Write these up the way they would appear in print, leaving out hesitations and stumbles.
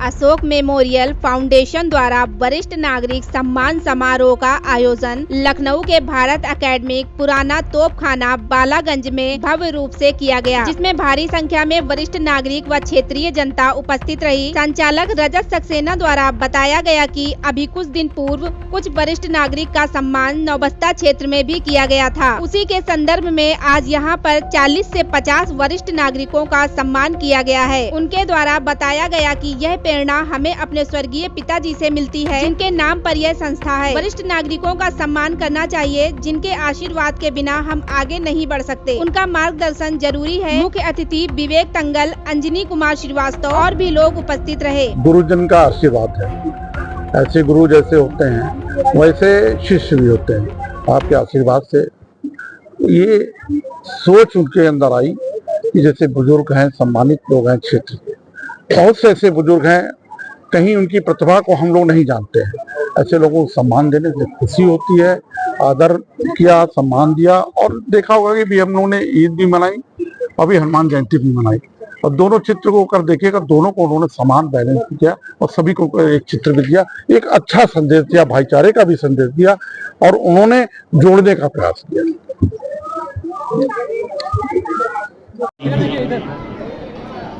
Ashok memorial foundation द्वारा वरिष्ठ नागरिक सम्मान समारोह का आयोजन लखनऊ के भारत एकेडमिक पुराना तोपखाना बालागंज में भव्य रूप से किया गया, जिसमें भारी संख्या में वरिष्ठ नागरिक व क्षेत्रीय जनता उपस्थित रही। संचालक रजत सक्सेना द्वारा बताया गया कि अभी कुछ दिन पूर्व कुछ वरिष्ठ नागरिक का सम्मान नौबस्ता क्षेत्र में भी किया गया था। उसी के संदर्भ में आज यहाँ पर 40 से 50 वरिष्ठ नागरिकों का सम्मान किया गया है। उनके द्वारा बताया गया कि यह प्रेरणा हमें अपने स्वर्गीय पिताजी से मिलती है, जिनके नाम पर यह संस्था है। वरिष्ठ नागरिकों का सम्मान करना चाहिए, जिनके आशीर्वाद के बिना हम आगे नहीं बढ़ सकते। उनका मार्गदर्शन जरूरी है। मुख्य अतिथि विवेक तंगल, अंजनी कुमार श्रीवास्तव और भी लोग उपस्थित रहे। गुरुजन का आशीर्वाद है। ऐसे गुरु जैसे होते हैं वैसे शिष्य भी होते हैं। आपके आशीर्वाद से ये सोच उनके अंदर आई कि जैसे बुजुर्ग हैं, सम्मानित लोग हैं क्षेत्र के, बहुत से ऐसे बुजुर्ग हैं, कहीं उनकी प्रतिभा को हम लोग नहीं जानते हैं। ऐसे लोगों को सम्मान देने से खुशी होती है। आदर किया, सम्मान दिया। और देखा होगा कि भी हम लोगों ने ईद भी मनाई, अभी हनुमान जयंती भी मनाई, और दोनों चित्र को कर देखिएगा, दोनों को उन्होंने समान बैलेंस किया और सभी को एक चित्र भी दिया। एक अच्छा संदेश दिया, भाईचारे का भी संदेश दिया और उन्होंने जोड़ने का प्रयास किया।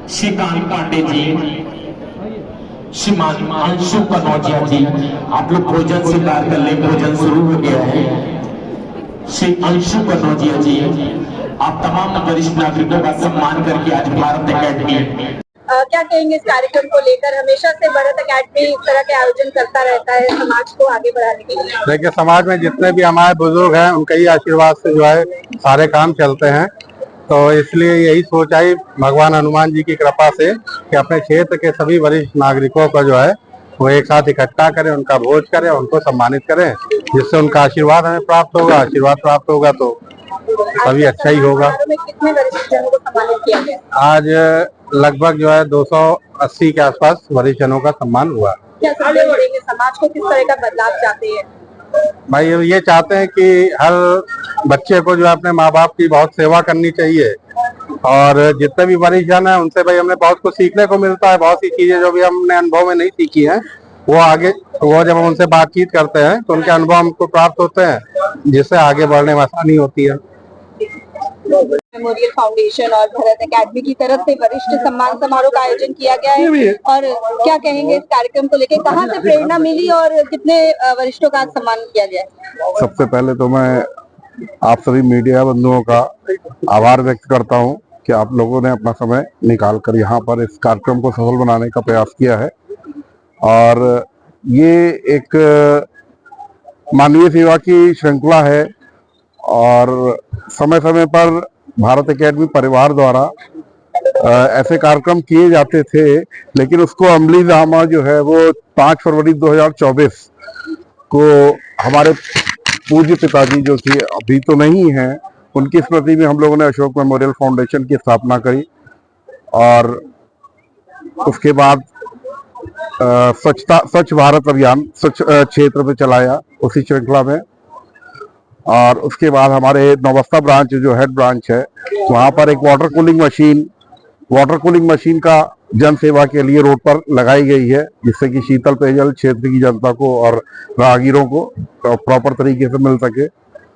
श्रीकांत पांडे जी, श्रीमान अंशु कनौजिया जी, आप लोग भोजन स्वीकार कर ले, भोजन शुरू हो गया है। श्री अंशु कनौजिया जी, आप तमाम वरिष्ठ नागरिकों का सम्मान करके आज भारत एकेडमी क्या कहेंगे इस कार्यक्रम को लेकर? हमेशा से भारत एकेडमी इस तरह के आयोजन करता रहता है समाज को आगे बढ़ाने के लिए। देखिए, समाज में जितने भी हमारे बुजुर्ग हैं उनके ही आशीर्वाद से जो है सारे काम चलते हैं। तो इसलिए यही सोच आई भगवान हनुमान जी की कृपा से कि अपने क्षेत्र के सभी वरिष्ठ नागरिकों का जो है वो एक साथ इकट्ठा करें, उनका भोज करें, उनको सम्मानित करें, जिससे उनका आशीर्वाद हमें प्राप्त होगा। आशीर्वाद प्राप्त होगा तो सभी अच्छा ही होगा। कितने वरिष्ठ जनों को सम्मानित किया गया? आज लगभग जो है 280 के आसपास वरिष्ठ जनों का सम्मान हुआ। क्या संदेश देंगे? समाज को किस तरह का बदलाव चाहते हैं? भाई ये चाहते हैं कि हर बच्चे को जो है अपने माँ बाप की बहुत सेवा करनी चाहिए, और जितने भी वरिष्ठ जन है उनसे भाई हमें बहुत कुछ सीखने को मिलता है। बहुत सी चीजें जो भी हमने अनुभव में नहीं सीखी हैं वो जब हम उनसे बातचीत करते हैं तो उनके अनुभव हमको प्राप्त होते हैं, जिससे आगे बढ़ने में आसानी होती है। मेमोरियल फाउंडेशन और भारत एकेडमी की तरफ से वरिष्ठ सम्मान समारोह का आयोजन किया गया है, और क्या कहेंगे इस कार्यक्रम को लेकर? कहाँ से प्रेरणा मिली और कितने वरिष्ठों का सम्मान किया गया? सबसे पहले तो मैं आप सभी मीडिया बंधुओं का आभार व्यक्त करता हूं कि आप लोगों ने अपना समय निकालकर यहाँ पर इस कार्यक्रम को सफल बनाने का प्रयास किया है। और ये एक मानवीय सेवा की श्रृंखला है, और समय समय पर भारत एकेडमी परिवार द्वारा ऐसे कार्यक्रम किए जाते थे, लेकिन उसको अमली जामा जो है वो 5 फरवरी 2024 को हमारे पूज्य पिताजी जो कि अभी तो नहीं है, उनकी स्मृति में हम लोगों ने अशोक मेमोरियल फाउंडेशन की स्थापना करी। और उसके बाद स्वच्छ भारत अभियान स्वच्छ क्षेत्र में चलाया उसी श्रृंखला में। और उसके बाद हमारे नौबस्ता ब्रांच जो हेड ब्रांच है, वहाँ पर एक वाटर कूलिंग मशीन का जन सेवा के लिए रोड पर लगाई गई है, जिससे कि शीतल पेयजल क्षेत्र की जनता को और राहगीरों को प्रॉपर तरीके से मिल सके।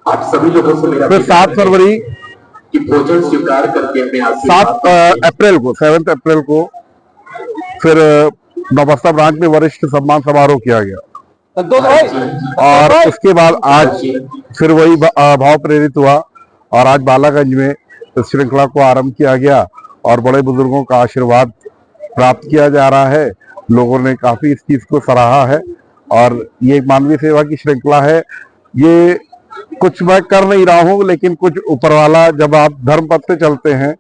आप सभी लोगों से मेरा फिर 7 फरवरी की भोजन स्वीकार करके अपने 7 अप्रैल को फिर नौबस्ता ब्रांच में वरिष्ठ सम्मान समारोह किया गया। और उसके बाद आज फिर वही भाव प्रेरित हुआ और आज बालागंज में इस श्रृंखला को आरंभ किया गया और बड़े बुजुर्गों का आशीर्वाद प्राप्त किया जा रहा है। लोगों ने काफी इस चीज को सराहा है, और ये एक मानवीय सेवा की श्रृंखला है। ये कुछ मैं कर नहीं रहा हूँ, लेकिन कुछ ऊपर वाला, जब आप धर्म पथ पे चलते हैं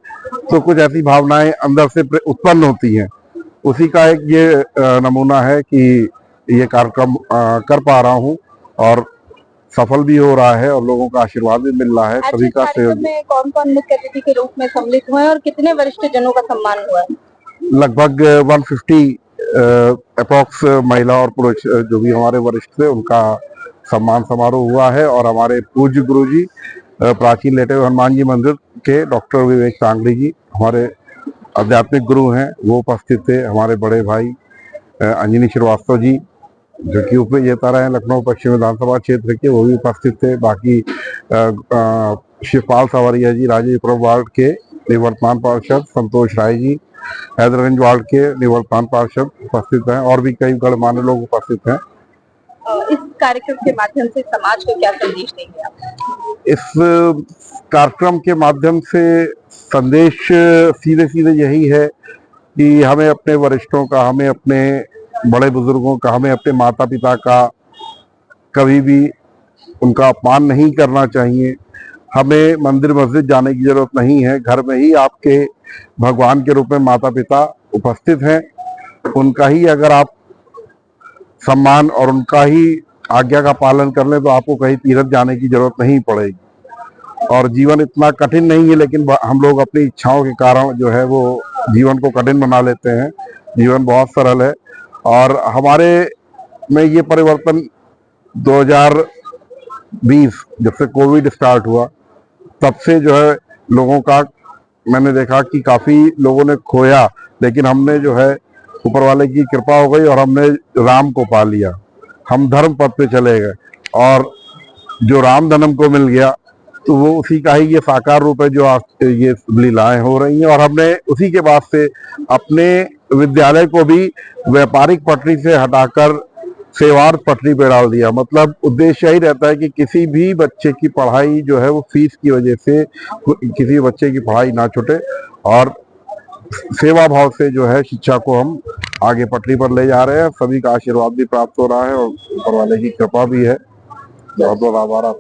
तो कुछ ऐसी भावनाएं अंदर से उत्पन्न होती हैं। उसी का एक ये नमूना है कि ये कार्यक्रम कर पा रहा हूँ और सफल भी हो रहा है और लोगों का आशीर्वाद भी मिल रहा है। सभी का सहयोग। कौन कौन मुख्य अतिथि के रूप में सम्मिलित हुए और कितने वरिष्ठ जनों का सम्मान हुआ? लगभग 150 अप्रॉक्स महिला और पुरुष जो भी हमारे वरिष्ठ थे उनका सम्मान समारोह हुआ है। और हमारे पूज्य गुरुजी प्राचीन लेटे हुए हनुमान जी मंदिर के डॉक्टर विवेक तांगड़ी जी हमारे आध्यात्मिक गुरु हैं, वो उपस्थित थे। हमारे बड़े भाई अंजनी श्रीवास्तव जी जो कि उपविजेता रहे लखनऊ पश्चिम विधानसभा क्षेत्र के, वो भी उपस्थित थे। बाकी शिवपाल सावरिया जी राजेपुरम वार्ड के निवर्तमान पार्षद, संतोष राय जी हैदरगंज वार्ड के निवर्तमान पार्षद उपस्थित हैं और भी कई गणमान्य लोग उपस्थित हैं। इस कार्यक्रम के माध्यम से समाज को क्या संदेश देंगे आप? इस कार्यक्रम के माध्यम से संदेश सीधे सीधे यही है कि हमें अपने वरिष्ठों का, हमें अपने बड़े बुजुर्गों का, हमें अपने माता पिता का कभी भी उनका अपमान नहीं करना चाहिए। हमें मंदिर मस्जिद जाने की जरूरत नहीं है, घर में ही आपके भगवान के रूप में माता पिता उपस्थित हैं। उनका ही अगर आप सम्मान और उनका ही आज्ञा का पालन कर लें तो आपको कहीं तीर्थ जाने की जरूरत नहीं पड़ेगी। और जीवन इतना कठिन नहीं है, लेकिन हम लोग अपनी इच्छाओं के कारण जो है वो जीवन को कठिन बना लेते हैं। जीवन बहुत सरल है और हमारे में ये परिवर्तन 2020 जब से कोविड स्टार्ट हुआ तब से जो है लोगों का मैंने देखा कि काफी लोगों ने खोया, लेकिन हमने जो है ऊपर वाले की कृपा हो गई और हमने राम को पा लिया। हम धर्म पथ पे चले गए और जो राम धर्म को मिल गया तो वो उसी का ही ये साकार रूप है जो आज ये लीलाएं हो रही हैं। और हमने उसी के बाद से अपने विद्यालय को भी व्यापारिक पटरी से हटाकर सेवार्थ पटरी पे डाल दिया। मतलब उद्देश्य यही रहता है कि किसी भी बच्चे की पढ़ाई जो है वो फीस की वजह से किसी बच्चे की पढ़ाई ना छूटे और सेवा भाव से जो है शिक्षा को हम आगे पटरी पर ले जा रहे हैं। सभी का आशीर्वाद भी प्राप्त हो रहा है और ऊपर वाले की कृपा भी है। बहुत बहुत आभार।